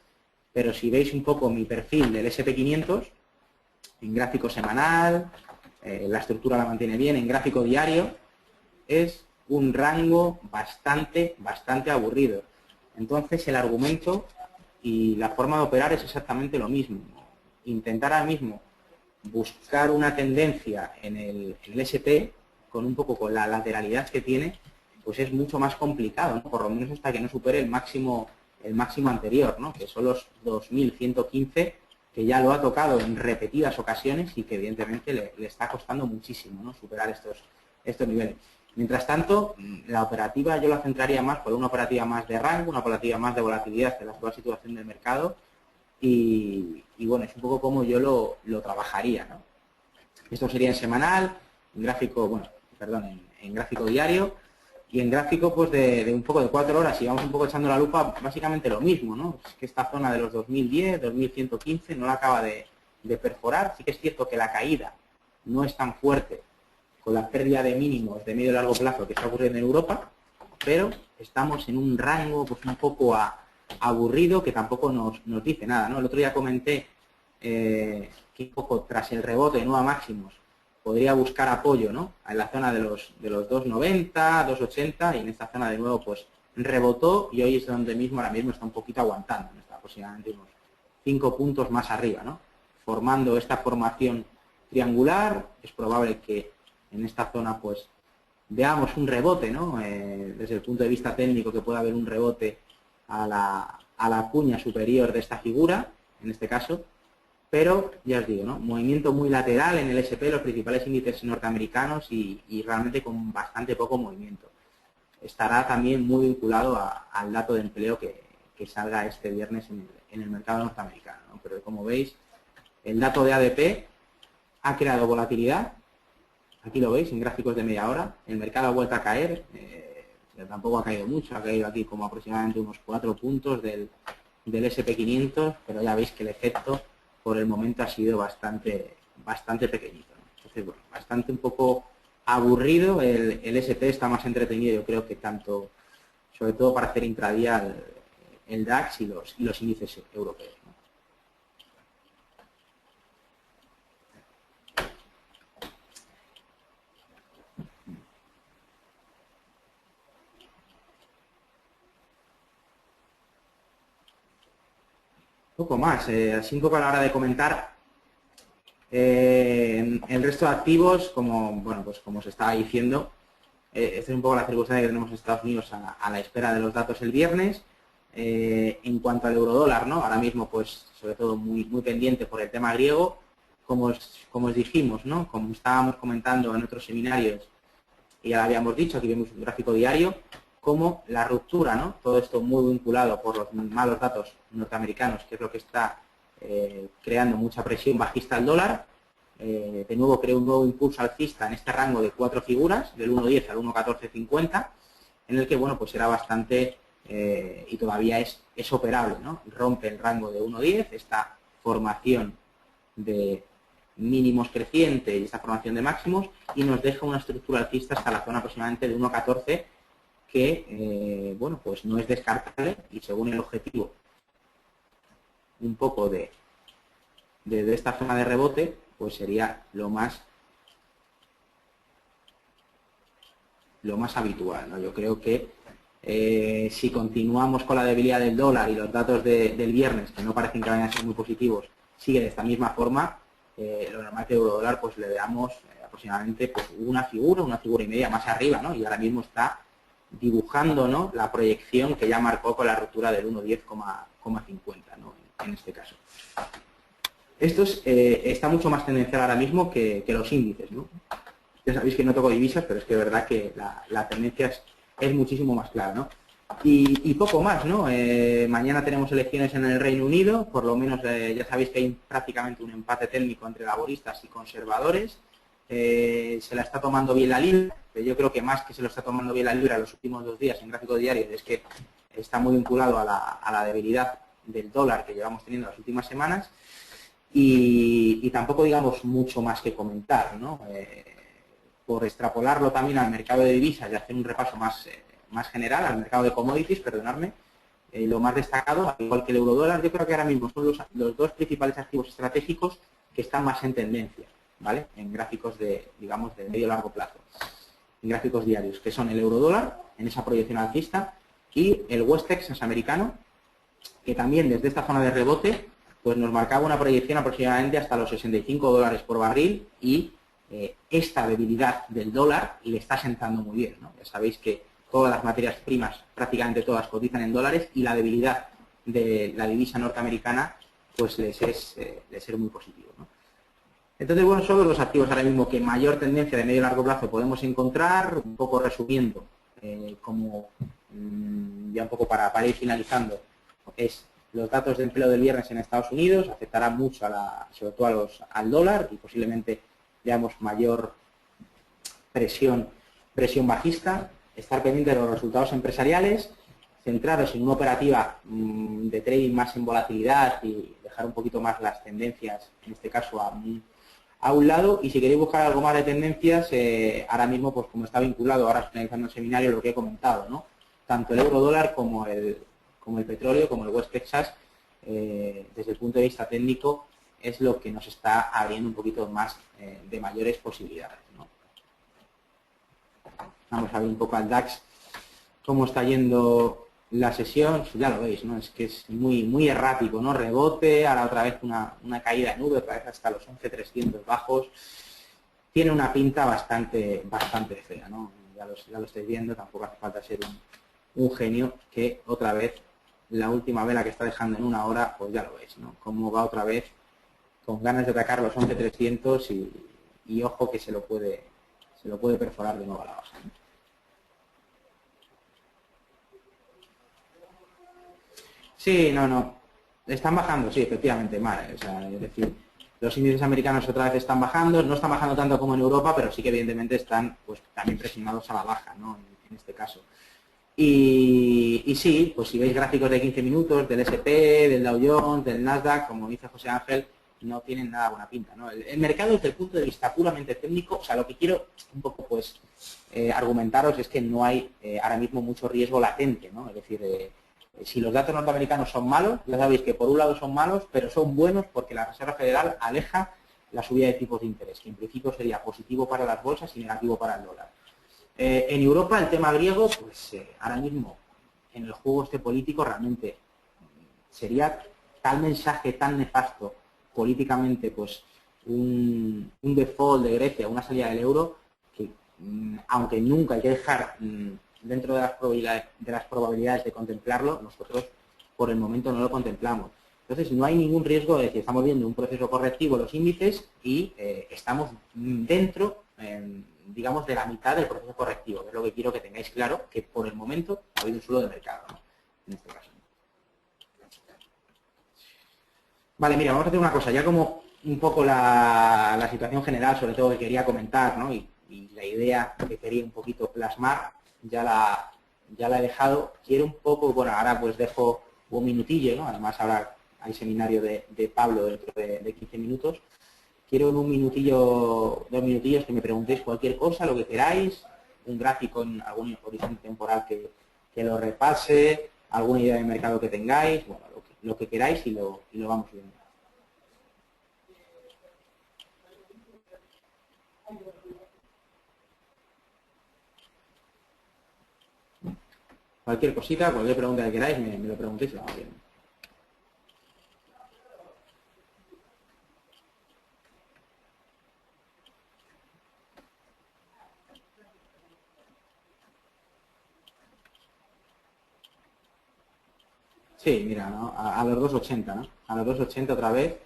pero si veis un poco mi perfil del S&P 500, en gráfico semanal, la estructura la mantiene bien, en gráfico diario, es un rango bastante aburrido. Entonces el argumento y la forma de operar es exactamente lo mismo. Intentar ahora mismo buscar una tendencia en el SP con un poco con la lateralidad que tiene, pues es mucho más complicado, ¿no? Por lo menos hasta que no supere el máximo anterior, ¿no? Que son los 2115, que ya lo ha tocado en repetidas ocasiones y que evidentemente le está costando muchísimo, ¿no? Superar estos niveles. Mientras tanto, la operativa yo la centraría más por una operativa más de rango, una operativa más de volatilidad en la actual situación del mercado y bueno, es un poco como yo lo trabajaría, ¿no? Esto sería en semanal, en gráfico, bueno, perdón, en gráfico diario y en gráfico pues de un poco de 4 horas y vamos un poco echando la lupa, básicamente lo mismo, ¿no? Es que esta zona de los 2010, 2115 no la acaba de perforar. Sí que es cierto que la caída no es tan fuerte con la pérdida de mínimos de medio y largo plazo que está ocurriendo en Europa, pero estamos en un rango pues un poco aburrido que tampoco nos dice nada, ¿no? El otro día comenté que un poco tras el rebote de nueva máximos podría buscar apoyo, ¿no? En la zona de los 2,90, 2,80 y en esta zona de nuevo pues rebotó y hoy es donde ahora mismo está un poquito aguantando, ¿no? Está aproximadamente unos 5 puntos más arriba, ¿no? Formando esta formación triangular. Es probable que en esta zona pues veamos un rebote, ¿no? Desde el punto de vista técnico que pueda haber un rebote a la cuña superior de esta figura, en este caso, pero ya os digo, ¿no? Movimiento muy lateral en el SP, los principales índices norteamericanos y realmente con bastante poco movimiento. Estará también muy vinculado al dato de empleo que salga este viernes en el mercado norteamericano, ¿no? Pero como veis, el dato de ADP ha creado volatilidad. Aquí lo veis en gráficos de media hora. El mercado ha vuelto a caer. Tampoco ha caído mucho. Ha caído aquí como aproximadamente unos 4 puntos del SP 500. Pero ya veis que el efecto por el momento ha sido bastante pequeñito, ¿no? Entonces, bueno, bastante un poco aburrido. El SP está más entretenido, yo creo que tanto, sobre todo para hacer intradía el DAX y los índices europeos, ¿no? Poco más, así un poco a la hora de comentar el resto de activos, como bueno, pues como se estaba diciendo, esta es un poco la circunstancia que tenemos en Estados Unidos a la espera de los datos el viernes. En cuanto al eurodólar, ¿no? Ahora mismo, pues, sobre todo muy pendiente por el tema griego, como os dijimos, ¿no? Como estábamos comentando en otros seminarios, y ya lo habíamos dicho, aquí vemos un gráfico diario, como la ruptura, ¿no? Todo esto muy vinculado por los malos datos norteamericanos, que es lo que está creando mucha presión bajista al dólar. De nuevo crea un nuevo impulso alcista en este rango de 4 figuras, del 1.10 al 1.1450, en el que, bueno, pues era bastante, y todavía es operable, ¿no? Rompe el rango de 1.10, esta formación de mínimos creciente y esta formación de máximos, y nos deja una estructura alcista hasta la zona aproximadamente de 1.14, que, bueno, pues no es descartable y según el objetivo un poco de esta zona de rebote, pues sería lo más habitual, ¿no? Yo creo que si continuamos con la debilidad del dólar y los datos del viernes, que no parecen que vayan a ser muy positivos, sigue de esta misma forma, lo normal que euro-dólar pues le veamos aproximadamente pues, una figura y media más arriba, ¿no? Y ahora mismo está dibujando, ¿no? La proyección que ya marcó con la ruptura del 1.10,50, ¿no? En este caso. Está mucho más tendencial ahora mismo que los índices, ¿no? Ya sabéis que no toco divisas, pero es que es verdad que la tendencia es muchísimo más clara, ¿no? Y poco más, ¿no? Mañana tenemos elecciones en el Reino Unido, por lo menos ya sabéis que hay prácticamente un empate técnico entre laboristas y conservadores. Se la está tomando bien la libra, pero yo creo que más que se lo está tomando bien la libra los últimos 2 días en gráfico diario es que está muy vinculado a la debilidad del dólar que llevamos teniendo las últimas semanas y tampoco digamos mucho más que comentar, ¿no? Por extrapolarlo también al mercado de divisas y hacer un repaso más general, al mercado de commodities, perdonadme, lo más destacado, al igual que el eurodólar, yo creo que ahora mismo son los dos principales activos estratégicos que están más en tendencia, ¿vale? En gráficos de, digamos, de medio largo plazo, en gráficos diarios, que son el eurodólar, en esa proyección alcista, y el West Texas americano, que también desde esta zona de rebote, pues nos marcaba una proyección aproximadamente hasta los $65 por barril y esta debilidad del dólar le está sentando muy bien, ¿no? Ya sabéis que todas las materias primas, prácticamente todas, cotizan en dólares y la debilidad de la divisa norteamericana pues les es muy positivo, ¿no? Entonces, bueno, son los activos ahora mismo que mayor tendencia de medio y largo plazo podemos encontrar, un poco resumiendo, como ya un poco para ir finalizando, es los datos de empleo del viernes en Estados Unidos, afectará mucho sobre todo al dólar y posiblemente veamos mayor presión bajista, estar pendiente de los resultados empresariales, centrados en una operativa de trading más en volatilidad y dejar un poquito más las tendencias, en este caso a un lado, y si queréis buscar algo más de tendencias, ahora mismo, pues como está vinculado, ahora finalizando el seminario, lo que he comentado, ¿no? Tanto el euro dólar como el petróleo, como el West Texas, desde el punto de vista técnico, es lo que nos está abriendo un poquito más de mayores posibilidades, ¿no? Vamos a ver un poco al DAX, cómo está yendo la sesión, ya lo veis, ¿no? Es que es muy errático, ¿no? Rebote, ahora otra vez una caída en V, otra vez hasta los 11.300 bajos. Tiene una pinta bastante fea, ¿no? Ya lo estáis viendo, tampoco hace falta ser un genio, que otra vez la última vela que está dejando en una hora, pues ya lo veis, ¿no? Cómo va otra vez con ganas de atacar los 11.300 y ojo que se lo puede perforar de nuevo a la baja, ¿no? Sí, no. Están bajando, sí, efectivamente, mal. O sea, es decir, los índices americanos otra vez están bajando, no están bajando tanto como en Europa, pero sí que evidentemente están pues también presionados a la baja, ¿no? En este caso. Y sí, pues si veis gráficos de 15 minutos del S&P, del Dow Jones, del Nasdaq, como dice José Ángel, no tienen nada buena pinta, ¿no? El mercado desde el punto de vista puramente técnico, o sea, lo que quiero un poco pues argumentaros es que no hay ahora mismo mucho riesgo latente, ¿no? Es decir, si los datos norteamericanos son malos, ya sabéis que por un lado son malos, pero son buenos porque la Reserva Federal aleja la subida de tipos de interés, que en principio sería positivo para las bolsas y negativo para el dólar. En Europa el tema griego, pues ahora mismo en el juego este político realmente sería tal mensaje tan nefasto políticamente, pues un default de Grecia, una salida del euro, que aunque nunca hay que dejar dentro de las probabilidades de contemplarlo, nosotros por el momento no lo contemplamos. Entonces no hay ningún riesgo de que estamos viendo un proceso correctivo los índices y estamos dentro, digamos, de la mitad del proceso correctivo. Es lo que quiero que tengáis claro, que por el momento ha habido un suelo de mercado, ¿no? En este caso. Vale, mira, vamos a hacer una cosa, ya como un poco la situación general, sobre todo que quería comentar, ¿no? Y la idea que quería un poquito plasmar, ya la he dejado. Quiero un poco, bueno, ahora pues dejo un minutillo, ¿no? Además ahora hay seminario de Pablo dentro de 15 minutos. Quiero en un minutillo, 2 minutillos que me preguntéis cualquier cosa, lo que queráis, un gráfico en algún horizonte temporal que lo repase, alguna idea de mercado que tengáis, bueno, lo que queráis y lo vamos viendo. Cualquier cosita, cualquier pregunta que queráis, me lo preguntéis y lo vamos viendo. Sí, mira, ¿no? A los 2.80, ¿no? A los 2.80 otra vez,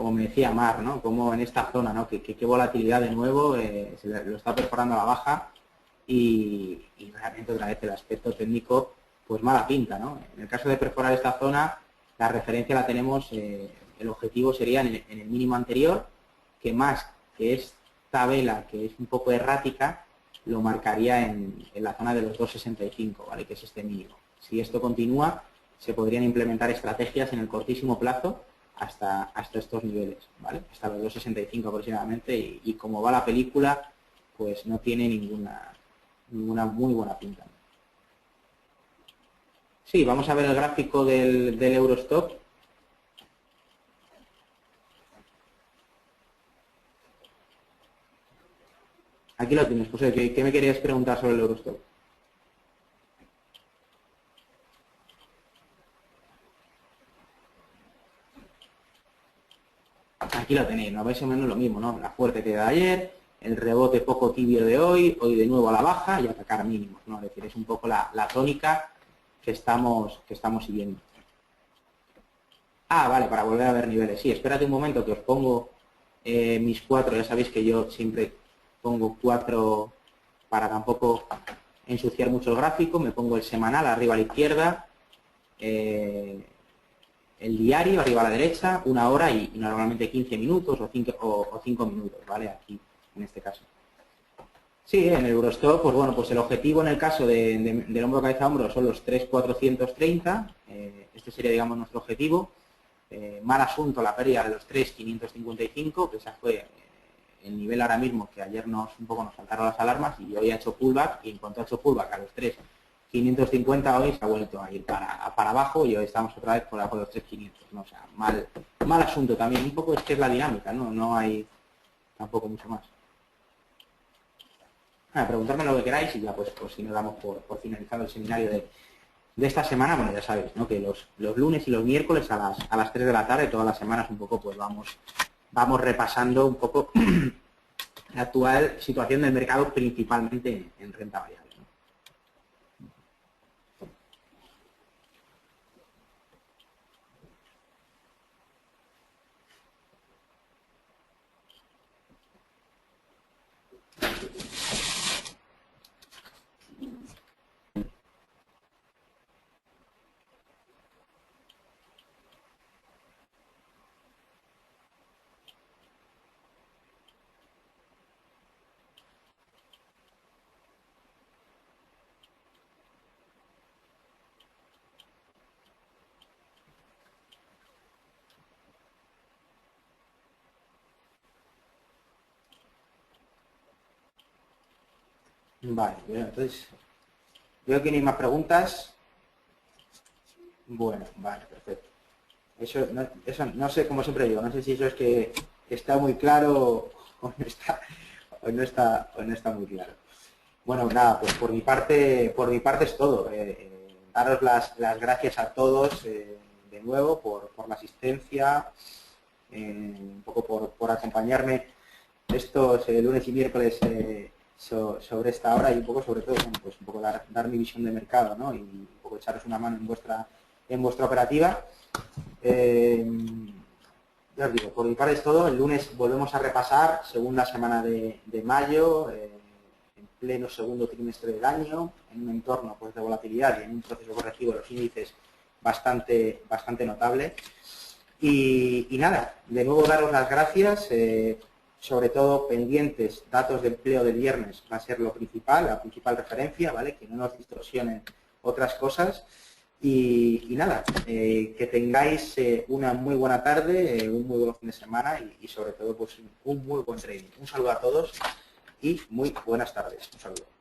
como me decía Mar, ¿no? Como en esta zona, ¿no? Qué volatilidad de nuevo, lo está perforando a la baja y realmente otra vez el aspecto técnico, pues mala pinta, ¿no? En el caso de perforar esta zona, la referencia la tenemos, el objetivo sería en el mínimo anterior, que más que esta vela, que es un poco errática, lo marcaría en la zona de los 2,65, ¿vale? Que es este mínimo. Si esto continúa, se podrían implementar estrategias en el cortísimo plazo hasta estos niveles, ¿vale? Hasta los 2,65 aproximadamente y como va la película, pues no tiene ninguna muy buena pinta. Sí, vamos a ver el gráfico del Eurostock. Aquí lo tienes, José. ¿Qué me querías preguntar sobre el Eurostock? Aquí lo tenéis, ¿no? Más o menos lo mismo, ¿no? La fuerte que de ayer, el rebote poco tibio de hoy de nuevo a la baja y atacar mínimos, ¿no? Es decir, es un poco la tónica que estamos siguiendo. Ah, vale, para volver a ver niveles. Sí, espérate un momento que os pongo mis 4. Ya sabéis que yo siempre pongo 4 para tampoco ensuciar mucho el gráfico. Me pongo el semanal arriba a la izquierda, el diario arriba a la derecha, 1 hora y normalmente 15 minutos o 5 minutos, ¿vale? Aquí, en este caso. Sí, en el Eurostock, pues bueno, pues el objetivo en el caso del hombro cabeza hombro son los 3,430. Este sería, digamos, nuestro objetivo. Mal asunto la pérdida de los 3,555, que esa fue el nivel ahora mismo que ayer un poco nos saltaron las alarmas y hoy ha hecho pullback, y en cuanto ha hecho pullback a los 3,550 hoy se ha vuelto a ir para abajo y hoy estamos otra vez por abajo de los 3,500, ¿no? O sea, mal asunto también, un poco es que es la dinámica, no hay tampoco mucho más. Preguntadme lo que queráis y ya pues si nos damos por finalizado el seminario de esta semana. Bueno, ya sabéis, ¿no? Que los lunes y los miércoles a las 3 de la tarde, todas las semanas un poco, pues vamos repasando un poco la actual situación del mercado, principalmente en renta variable, ¿no? Vale, bueno, entonces veo que no hay más preguntas. Bueno, vale, perfecto. Eso no sé, como siempre digo, no sé si eso es que está muy claro o no está muy claro. Bueno, nada, pues por mi parte es todo. Daros las gracias a todos de nuevo por la asistencia, un poco por acompañarme estos lunes y miércoles sobre esta hora y un poco sobre todo, bueno, pues un poco dar mi visión de mercado, ¿no? Y un poco echaros una mano en vuestra operativa. Ya os digo, por mi parte es todo. El lunes volvemos a repasar segunda semana de mayo, en pleno segundo trimestre del año, en un entorno pues de volatilidad y en un proceso correctivo de los índices bastante notable. Y nada, de nuevo daros las gracias, sobre todo pendientes, datos de empleo del viernes va a ser lo principal, la principal referencia, ¿vale? Que no nos distorsionen otras cosas. Y nada, que tengáis una muy buena tarde, un muy buen fin de semana y sobre todo pues un muy buen trading. Un saludo a todos y muy buenas tardes. Un saludo.